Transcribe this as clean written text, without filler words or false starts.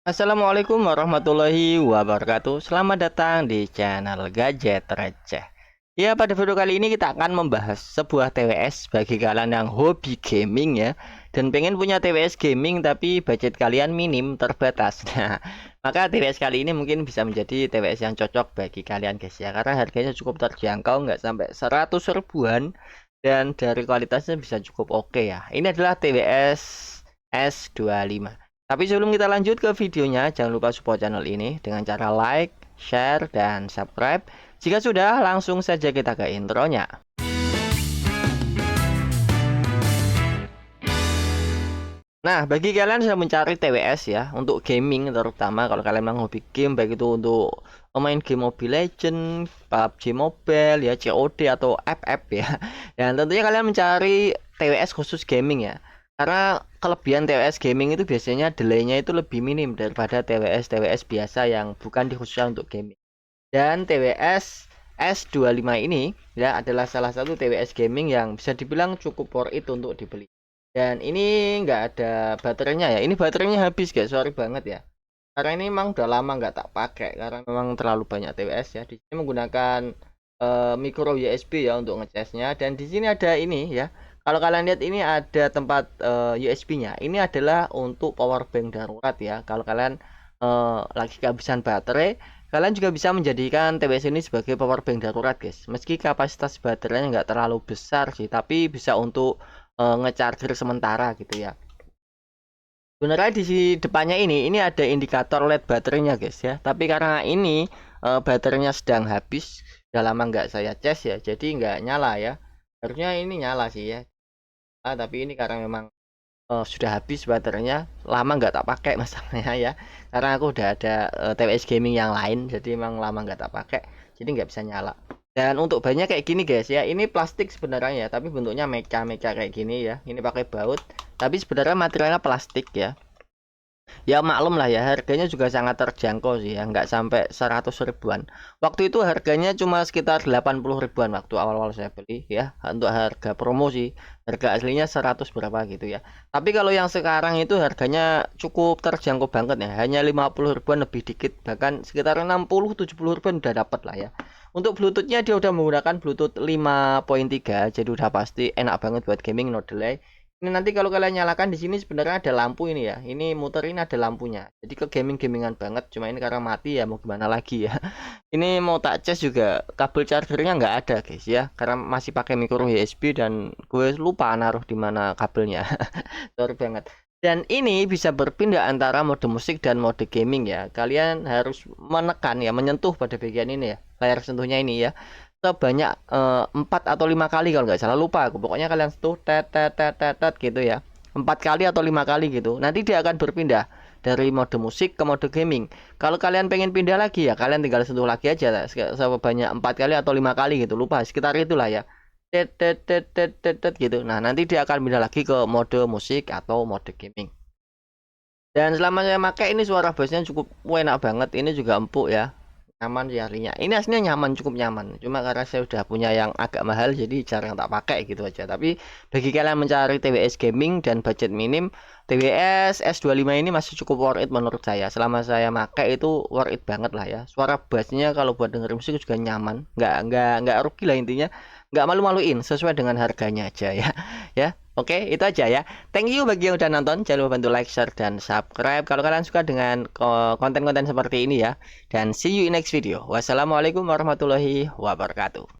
Assalamualaikum warahmatullahi wabarakatuh. Selamat datang di channel Gadget Receh. Ya, pada video kali ini kita akan membahas sebuah TWS bagi kalian yang hobi gaming ya, dan pengen punya TWS gaming tapi budget kalian minim terbatas. Nah, maka TWS kali ini mungkin bisa menjadi TWS yang cocok bagi kalian guys ya, karena harganya cukup terjangkau, nggak sampai 100 ribuan, dan dari kualitasnya bisa cukup oke ya. Ini adalah TWS S25. Tapi sebelum kita lanjut ke videonya, jangan lupa support channel ini dengan cara like, share, dan subscribe. Jika sudah, langsung saja kita ke intronya. Nah, bagi kalian yang mencari TWS ya, untuk gaming terutama kalau kalian memang hobi game, baik itu untuk main game Mobile Legends, PUBG Mobile ya, COD atau FF ya. Dan tentunya kalian mencari TWS khusus gaming ya. Karena kelebihan TWS gaming itu biasanya delaynya itu lebih minim daripada TWS biasa yang bukan dikhususkan untuk gaming. Dan TWS S25 ini ya adalah salah satu TWS gaming yang bisa dibilang cukup worth it untuk dibeli. Dan ini nggak ada baterainya ya. Ini baterainya habis guys, sorry banget ya. Karena ini memang udah lama nggak tak pakai karena memang terlalu banyak TWS ya. Di sini menggunakan micro USB ya untuk ngecasnya. Dan di sini ada ini ya. Kalau kalian lihat ini ada tempat USB-nya. Ini adalah untuk power bank darurat ya. Kalau kalian lagi kehabisan baterai, kalian juga bisa menjadikan TWS ini sebagai power bank darurat guys. Meski kapasitas baterainya nggak terlalu besar sih, tapi bisa untuk ngecharger sementara gitu ya. Sebenarnya di depannya ini ada indikator LED baterainya guys ya. Tapi karena ini baterainya sedang habis, udah lama nggak saya cas ya, jadi nggak nyala ya. Harusnya ini nyala sih ya. Tapi ini karena memang sudah habis baterainya, lama nggak tak pakai masalahnya ya. Karena aku udah ada TWS gaming yang lain, jadi memang lama nggak tak pakai, jadi nggak bisa nyala. Dan untuk bannya kayak gini guys ya, ini plastik sebenarnya ya, tapi bentuknya meca-meca kayak gini ya. Ini pakai baut, tapi sebenarnya materialnya plastik ya. Ya maklum lah ya, harganya juga sangat terjangkau sih ya, nggak sampai 100 ribuan. Waktu itu harganya cuma sekitar 80 ribuan waktu awal-awal saya beli ya, untuk harga promo sih. Harga aslinya 100 berapa gitu ya. Tapi kalau yang sekarang itu harganya cukup terjangkau banget ya, hanya 50 ribuan lebih dikit, bahkan sekitar 60-70 ribuan udah dapat lah ya. Untuk Bluetoothnya dia udah menggunakan Bluetooth 5.3, jadi udah pasti enak banget buat gaming, no delay. Ini nanti kalau kalian nyalakan di sini sebenarnya ada lampu ini ya. Ini muter ini ada lampunya. Jadi ke gaming-gamingan banget. Cuma ini karena mati ya mau gimana lagi ya. Ini mau tak cas juga kabel chargernya nggak ada guys ya. Karena masih pakai micro USB dan gue lupa naruh di mana kabelnya. Sorry banget. Dan ini bisa berpindah antara mode musik dan mode gaming ya. Kalian harus menekan ya, menyentuh pada bagian ini ya. Layar sentuhnya ini ya sebanyak 4 atau 5 kali kalau nggak salah, lupa aku, pokoknya kalian tuh tet tet tet tet tet gitu ya, 4 kali atau 5 kali gitu, nanti dia akan berpindah dari mode musik ke mode gaming. Kalau kalian pengen pindah lagi ya kalian tinggal sentuh lagi aja sebanyak 4 kali atau 5 kali gitu, lupa, sekitar itulah ya, tet tet tet tet tet tet gitu. Nah nanti dia akan pindah lagi ke mode musik atau mode gaming. Dan selama saya pakai ini suara bassnya cukup enak banget, ini juga empuk ya, nyaman sih aslinya. Ini aslinya nyaman, cukup nyaman. Cuma karena saya udah punya yang agak mahal jadi jarang tak pakai gitu aja. Tapi bagi kalian mencari TWS gaming dan budget minim, TWS S25 ini masih cukup worth it menurut saya. Selama saya pakai itu worth it banget lah ya. Suara bassnya kalau buat dengerin musik juga nyaman, nggak rugi lah intinya. Nggak malu-maluin, sesuai dengan harganya aja ya. Ya, oke, itu aja ya. Thank you bagi yang udah nonton. Jangan lupa bantu like, share, dan subscribe kalau kalian suka dengan konten-konten seperti ini ya. Dan see you in next video. Wassalamualaikum warahmatullahi wabarakatuh.